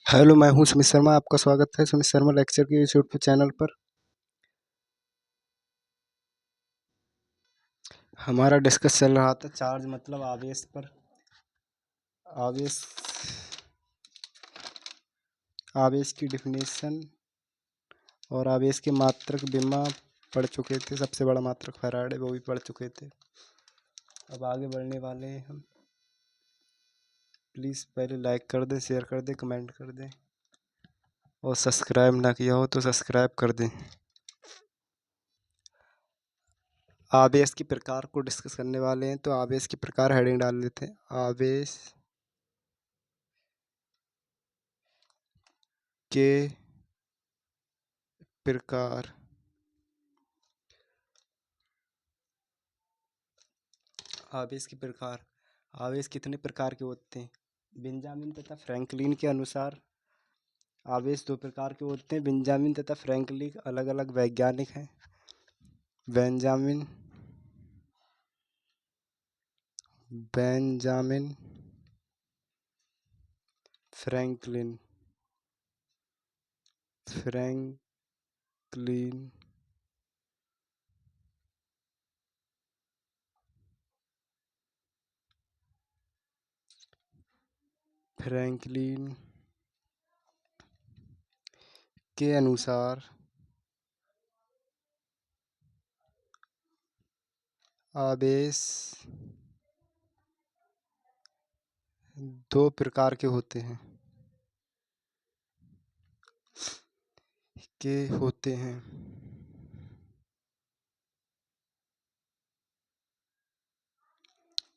Hello, मैं हूँ सुमित शर्मा। आपका स्वागत है सुमित शर्मा लेक्चर के इस यूट्यूब चैनल पर। हमारा डिस्कस चल रहा था चार्ज मतलब आवेश पर। आवेश आवेश की डिफिनेशन और आवेश के मात्रक बिम्मा पढ़ चुके थे। सबसे बड़ा मात्रक फैराडे, वो भी पढ़ चुके थे। अब आगे बढ़ने वाले हैं हम। प्लीज़ पहले लाइक कर दें, शेयर कर दें, कमेंट कर दें और सब्सक्राइब ना किया हो तो सब्सक्राइब कर दें। आवेश के प्रकार को डिस्कस करने वाले हैं, तो आवेश के प्रकार हेडिंग डाल लेते हैं। आवेश के प्रकार। आवेश के प्रकार। आवेश कितने प्रकार के होते हैं? बेंजामिन तथा फ्रैंकलिन के अनुसार आवेश दो प्रकार के होते हैं। बेंजामिन तथा फ्रैंकलिन अलग अलग वैज्ञानिक हैं। Benjamin Benjamin Franklin Franklin Franklin के अनुसार आवेश दो प्रकार के होते हैं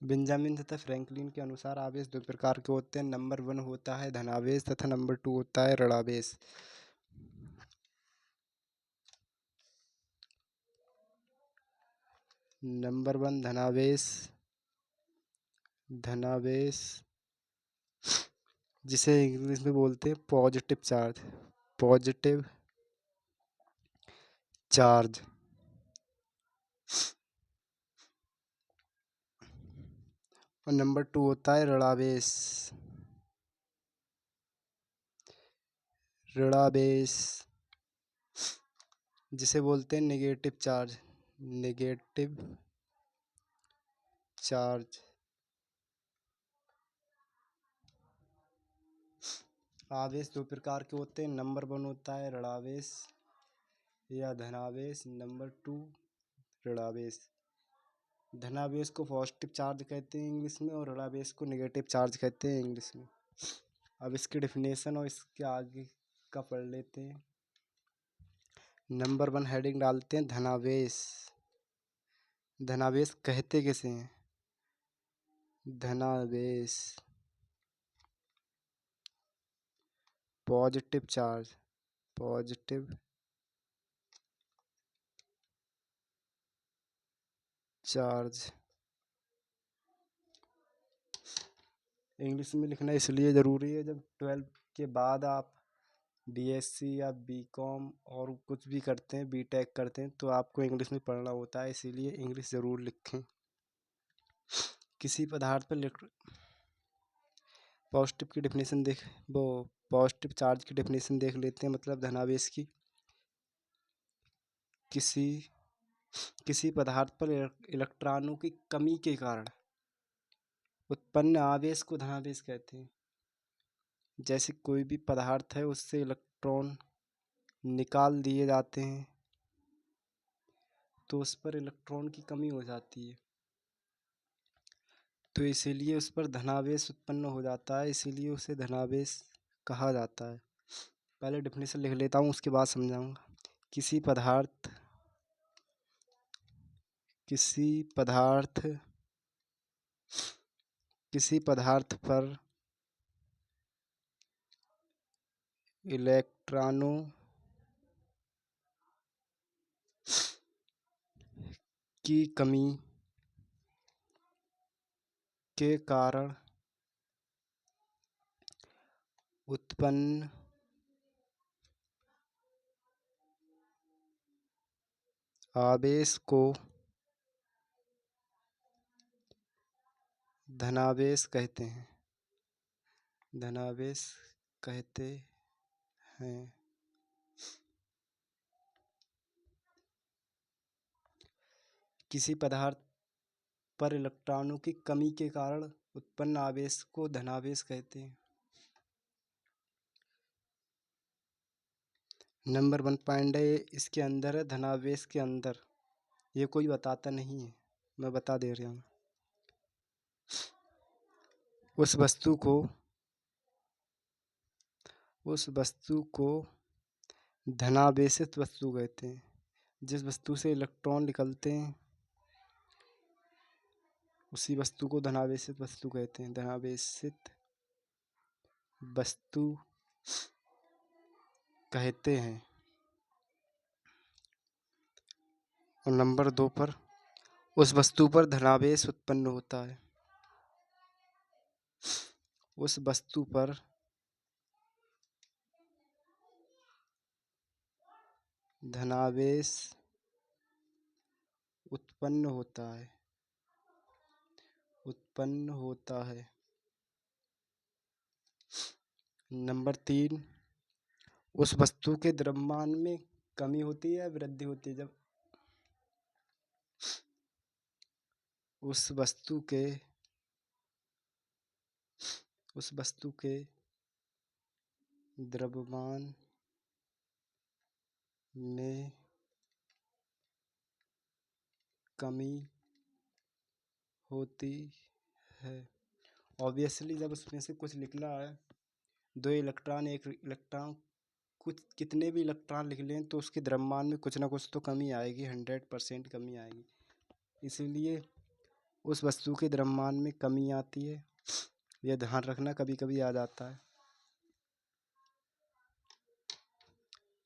बेंजामिन तथा फ्रैंकलिन के अनुसार आवेश दो प्रकार के होते हैं। नंबर 1 होता है धनावेश तथा नंबर 2 होता है ऋणावेश। नंबर 1 धनावेश जिसे इंग्लिश में बोलते हैं पॉजिटिव चार्ज। Positive charge. और नंबर 2 होता है ऋणावेश। ऋणावेश जिसे बोलते हैं नेगेटिव चार्ज। Negative charge. आवेश दो प्रकार के होते हैं। नंबर 1 होता है ऋणावेश या धनावेश। नंबर 2 ऋणावेश। धनावेश को पॉजिटिव चार्ज कहते हैं इंग्लिश में, और ऋणावेश को नेगेटिव चार्ज कहते हैं इंग्लिश में। अब इसकी डिफिनेशन और इसके आगे का पढ़ लेते हैं। नंबर 1 हेडिंग डालते हैं धनावेश। धनावेश कहते किसे हैं? धनावेश positive charge. Positive charge. English में लिखना इसलिए ज़रूरी है, जब 12th के बाद आप बीएससी या बीकॉम और कुछ भी करते हैं, बीटेक करते हैं, तो आपको इंग्लिश में पढ़ना होता है, इसीलिए इंग्लिश ज़रूर लिखें। किसी पदार्थ पर पॉजिटिव की डेफिनेशन पॉजिटिव चार्ज की डेफिनेशन देख लेते हैं, मतलब धनावेश की। किसी पदार्थ पर इलेक्ट्रॉनों की कमी के कारण उत्पन्न आवेश को धनावेश कहते हैं। जैसे कोई भी पदार्थ है, उससे इलेक्ट्रॉन निकाल दिए जाते हैं तो उस पर इलेक्ट्रॉन की कमी हो जाती है, तो इसीलिए उस पर धनावेश उत्पन्न हो जाता है, इसीलिए उसे धनावेश कहा जाता है। पहले डेफिनेशन लिख लेता हूँ, उसके बाद समझाऊंगा। किसी पदार्थ पर इलेक्ट्रॉनों की कमी के कारण उत्पन्न आवेश को धनावेश कहते हैं। धनावेश कहते हैं। किसी पदार्थ पर इलेक्ट्रॉनों की कमी के कारण उत्पन्न आवेश को धनावेश कहते हैं। नंबर 1 पॉइंट है, इसके अंदर है धनावेश के अंदर। ये कोई बताता नहीं है, मैं बता दे रहा हूँ। उस वस्तु को धनावेशित वस्तु कहते हैं। जिस वस्तु से इलेक्ट्रॉन निकलते हैं उसी वस्तु को धनावेशित वस्तु कहते हैं। धनावेशित वस्तु कहते हैं। और नंबर 2 पर, उस वस्तु पर धनावेश उत्पन्न होता है। उस वस्तु पर धनावेश उत्पन्न होता है। नंबर 3, उस वस्तु के द्रव्यमान में कमी होती है या वृद्धि होती है। जब उस वस्तु के द्रव्यमान में कमी होती है। ऑब्वियसली जब उसमें से कुछ निकला है, 2 इलेक्ट्रॉन 1 इलेक्ट्रॉन, कुछ कितने भी इलेक्ट्रॉन निकले हैं तो उसके द्रव्यमान में कुछ ना कुछ तो कमी आएगी, 100% कमी आएगी। इसीलिए उस वस्तु के द्रव्यमान में कमी आती है। यह ध्यान रखना, कभी कभी आ जाता है।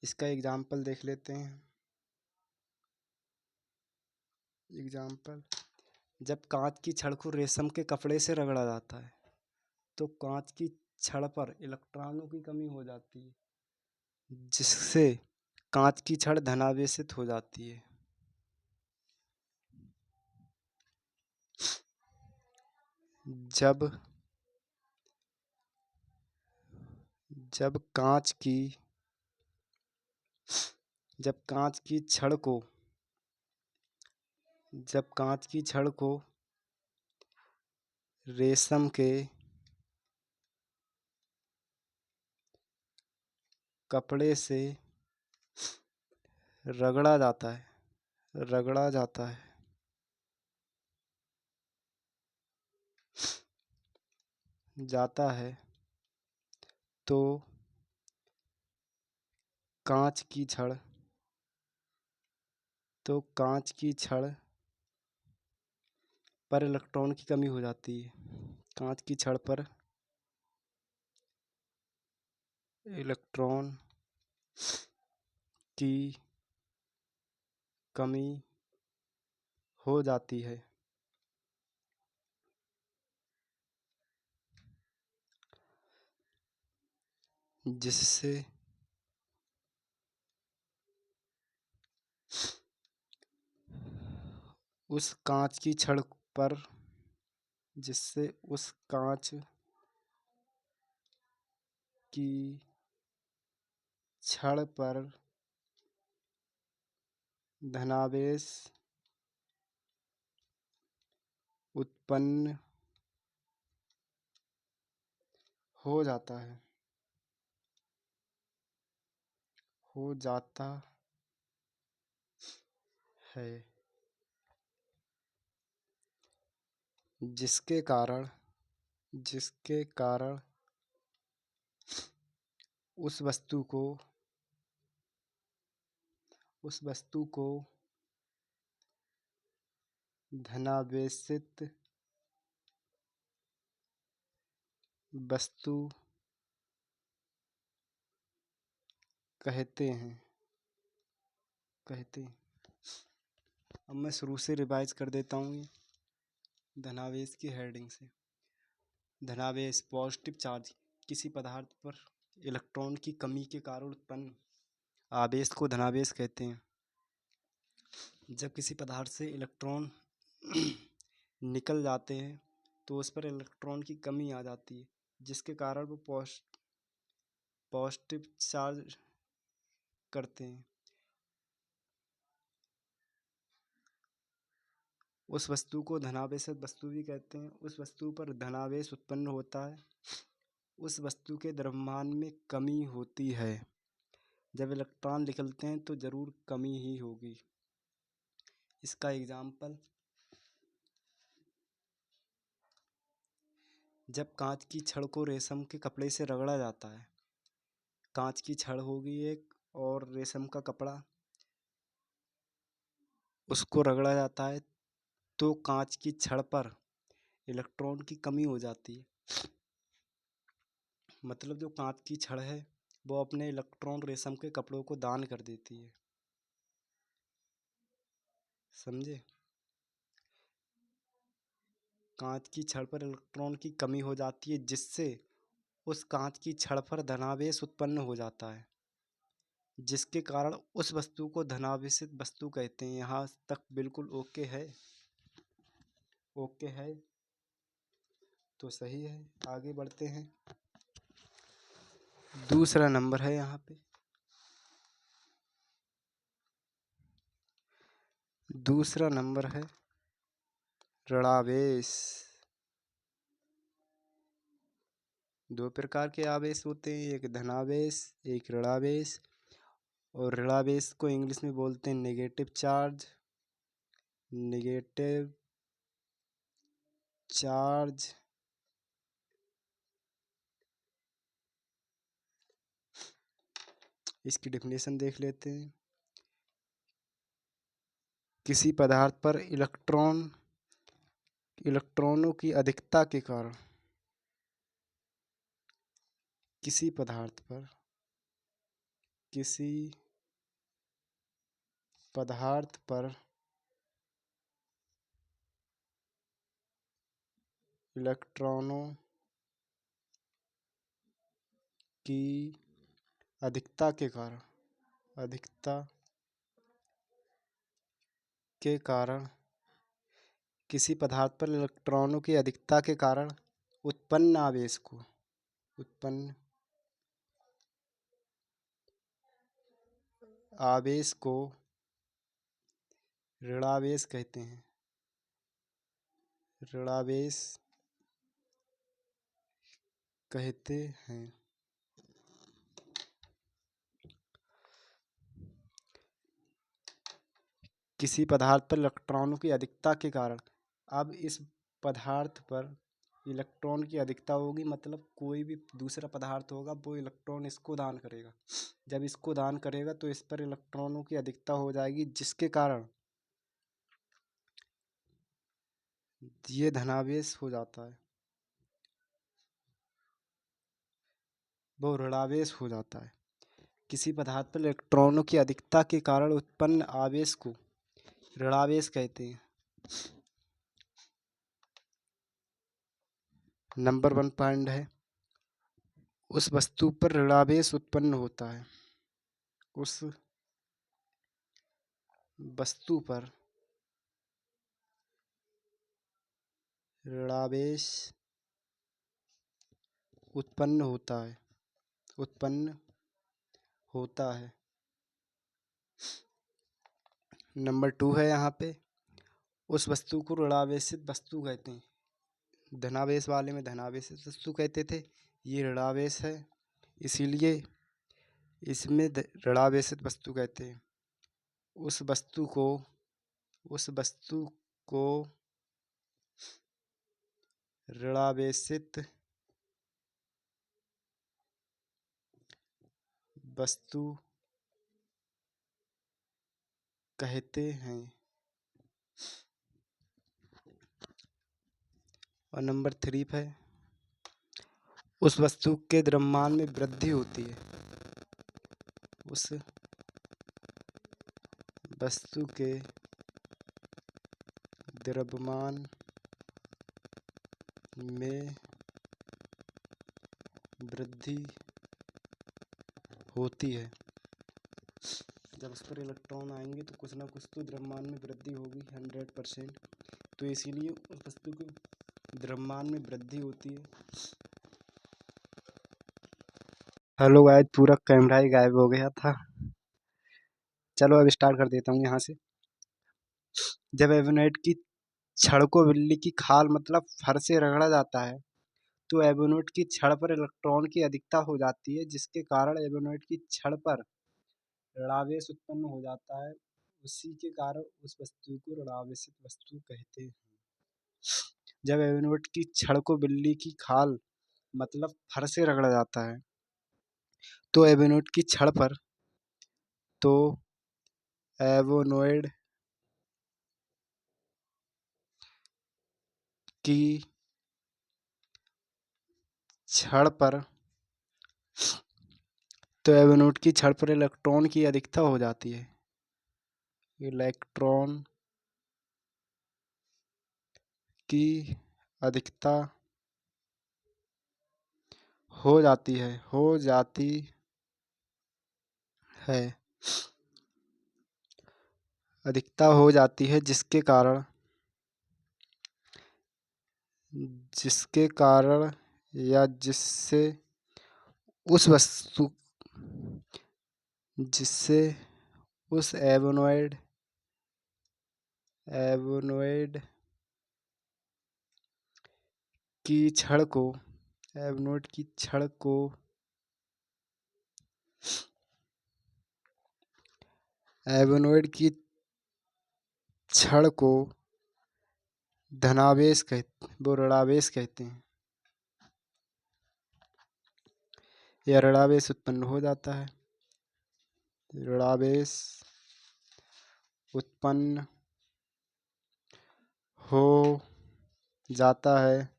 इसका एग्जाम्पल देख लेते हैं। एग्जाम्पल, जब कांच की छड़ को रेशम के कपड़े से रगड़ा जाता है तो कांच की छड़ पर इलेक्ट्रॉनों की कमी हो जाती है, जिससे कांच की छड़ धनावेशित हो जाती है। जब कांच की छड़ को रेशम के कपड़े से रगड़ा जाता है तो कांच की छड़ पर इलेक्ट्रॉन की कमी हो जाती है। कांच की छड़ पर इलेक्ट्रॉन की कमी हो जाती है, जिससे उस कांच की छड़ पर धनावेश उत्पन्न हो जाता है, जिसके कारण उस वस्तु को धनावेशित वस्तु कहते हैं। अब मैं शुरू से रिवाइज कर देता हूँ धनावेश की हेडिंग से। धनावेश, पॉजिटिव चार्ज किसी पदार्थ पर इलेक्ट्रॉन की कमी के कारण उत्पन्न आवेश को धनावेश कहते हैं। जब किसी पदार्थ से इलेक्ट्रॉन निकल जाते हैं तो उस पर इलेक्ट्रॉन की कमी आ जाती है, जिसके कारण वो पॉजिटिव चार्ज करते हैं, उस वस्तु को धनावेशित वस्तु भी कहते हैं। उस वस्तु पर धनावेश उत्पन्न होता है, उस वस्तु के द्रव्यमान में कमी होती है। जब इलेक्ट्रॉन निकलते हैं तो जरूर कमी ही होगी। इसका एग्जाम्पल, जब कांच की छड़ को रेशम के कपड़े से रगड़ा जाता है, कांच की छड़ होगी एक और रेशम का कपड़ा, उसको रगड़ा जाता है तो कांच की छड़ पर इलेक्ट्रॉन की कमी हो जाती है। मतलब जो कांच की छड़ है वो अपने इलेक्ट्रॉन रेशम के कपड़ों को दान कर देती है। समझे? कांच की छड़ पर इलेक्ट्रॉन की कमी हो जाती है, जिससे उस कांच की छड़ पर धनावेश उत्पन्न हो जाता है, जिसके कारण उस वस्तु को धनावेशित वस्तु कहते हैं। यहाँ तक बिल्कुल ओके है? ओके है तो सही है, आगे बढ़ते हैं। दूसरा नंबर है यहाँ पे, दूसरा नंबर है ऋणावेश। दो प्रकार के आवेश होते हैं, एक धनावेश एक ऋणावेश। और ऋणावेश को इंग्लिश में बोलते हैं नेगेटिव चार्ज, नेगेटिव चार्ज। इसकी डेफिनेशन देख लेते हैं। किसी पदार्थ पर इलेक्ट्रॉनों की अधिकता के कारण, किसी पदार्थ पर इलेक्ट्रॉनों की अधिकता के कारण किसी पदार्थ पर इलेक्ट्रॉनों की अधिकता के कारण उत्पन्न आवेश को ऋणावेश कहते हैं। ऋणावेश कहते हैं। किसी पदार्थ पर इलेक्ट्रॉनों की अधिकता के कारण, अब इस पदार्थ पर इलेक्ट्रॉन की अधिकता होगी, मतलब कोई भी दूसरा पदार्थ होगा वो इलेक्ट्रॉन इसको दान करेगा। जब इसको दान करेगा तो इस पर इलेक्ट्रॉनों की अधिकता हो जाएगी, जिसके कारण ये धनावेश हो जाता है, वो ऋणावेश हो जाता है। किसी पदार्थ पर इलेक्ट्रॉनों की अधिकता के कारण उत्पन्न आवेश को ऋणावेश कहते हैं। नंबर 1 पॉइंट है, उस वस्तु पर ऋणावेश उत्पन्न होता है, उस वस्तु पर ऋणावेश उत्पन्न होता है। नंबर 2 है यहाँ पे, उस वस्तु को ऋणावेशित वस्तु कहते हैं। धनावेश वाले में धनावेशित वस्तु कहते थे, ये ऋणावेश है इसीलिए इसमें ऋणावेशित वस्तु कहते हैं। उस वस्तु को ऋणावेशित वस्तु कहते हैं। और नंबर 3 है, उस वस्तु के द्रव्यमान में वृद्धि होती है, उस वस्तु के द्रव्यमान में वृद्धि होती है। जब उस पर इलेक्ट्रॉन आएंगे तो कुछ ना कुछ तो द्रव्यमान में वृद्धि होगी 100%। तो इसीलिए उस वस्तु के द्रव्यमान में वृद्धि होती है। हेलो गाइस, पूरा कैमरा ही गायब हो गया था। चलो अब स्टार्ट कर देता हूँ यहाँ से। जब एबोनेट की छड़ को बिल्ली की खाल मतलब फर से रगड़ा जाता है तो एबोनेट की छड़ पर इलेक्ट्रॉन की अधिकता हो जाती है, जिसके कारण एबोनेट की छड़ पर ऋणावेश उत्पन्न हो जाता है। उसी के कारण उस वस्तु को ऋणावेशित वस्तु कहते हैं। जब एबोनेट की छड़ को बिल्ली की खाल मतलब फर से रगड़ा जाता है तो एबोनेट की छड़ पर तो एबोनोइड की छड़ पर तो एबोनेट की छड़ पर इलेक्ट्रॉन की अधिकता हो जाती है। इलेक्ट्रॉन की अधिकता हो जाती है अधिकता हो जाती है जिसके कारण या उस वस्तु जिससे उस एबोनोइड की छड़ को एबोनोइड की छड़ को एबोनोइड की छड़ को ऋणावेश कहते हैं या ऋणावेश उत्पन्न हो जाता है। ऋणावेश उत्पन्न हो जाता है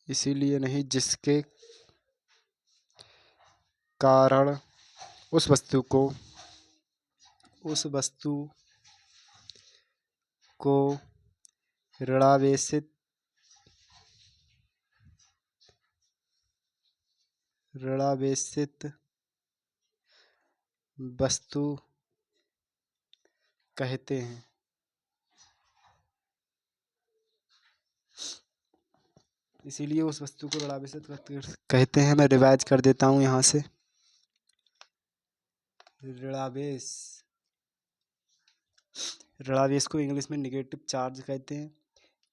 इसीलिए नहीं जिसके कारण उस वस्तु को ऋणावेशित वस्तु कहते हैं। इसीलिए उस वस्तु को ऋणावेशित वस्तु कहते हैं। मैं रिवाइज कर देता हूँ यहाँ से। ऋणावेश को इंग्लिश में नेगेटिव चार्ज कहते हैं।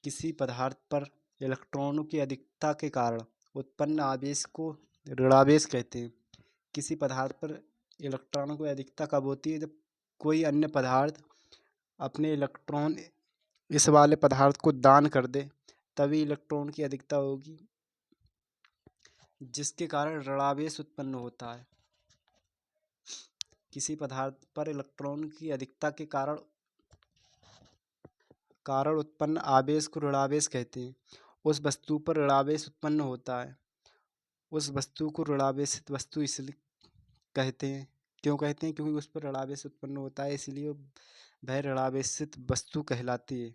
किसी पदार्थ पर इलेक्ट्रॉनों की अधिकता के कारण उत्पन्न आवेश को ऋणावेश कहते हैं। किसी पदार्थ पर इलेक्ट्रॉनों की अधिकता कब होती है? जब कोई अन्य पदार्थ अपने इलेक्ट्रॉन इस वाले पदार्थ को दान कर दे, तभी इलेक्ट्रॉन की अधिकता होगी, जिसके कारण ऋणावेश उत्पन्न होता है। किसी पदार्थ पर इलेक्ट्रॉन की अधिकता के कारण उत्पन्न आवेश को ऋणावेश कहते हैं। उस वस्तु पर ऋणावेश उत्पन्न होता है, उस वस्तु को ऋणावेशित वस्तु इसलिए कहते हैं। क्यों कहते हैं? क्योंकि उस पर ऋणावेश उत्पन्न होता है, इसलिए वह ऋणावेशित वस्तु कहलाती है।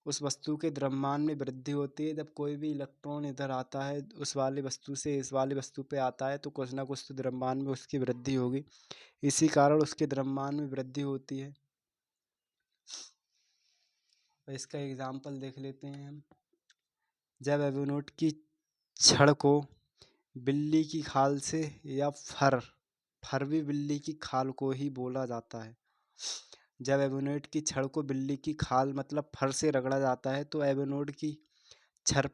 उस वस्तु के द्रव्यमान में वृद्धि होती है। जब कोई भी इलेक्ट्रॉन इधर आता है, उस वाली वस्तु से इस वाली वस्तु पे आता है, तो कुछ ना कुछ तो द्रव्यमान में उसकी वृद्धि होगी। इसी कारण उसके द्रव्यमान में वृद्धि होती है। इसका एग्जाम्पल देख लेते हैं हम। जब एबोनेट की छड़ को बिल्ली की खाल से या फर भी बिल्ली की खाल को ही बोला जाता है। जब एबोनेट की छड़ को बिल्ली की खाल मतलब फर से रगड़ा जाता है तो एबोनेट की छड़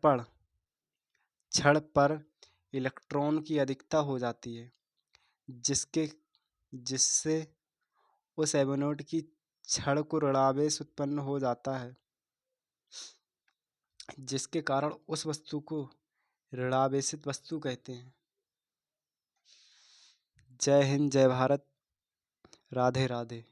पर इलेक्ट्रॉन की अधिकता हो जाती है, जिससे उस एबोनेट की छड़ को ऋणावेश उत्पन्न हो जाता है, जिसके कारण उस वस्तु को ऋणावेशित वस्तु कहते हैं। जय हिंद, जय भारत, राधे राधे।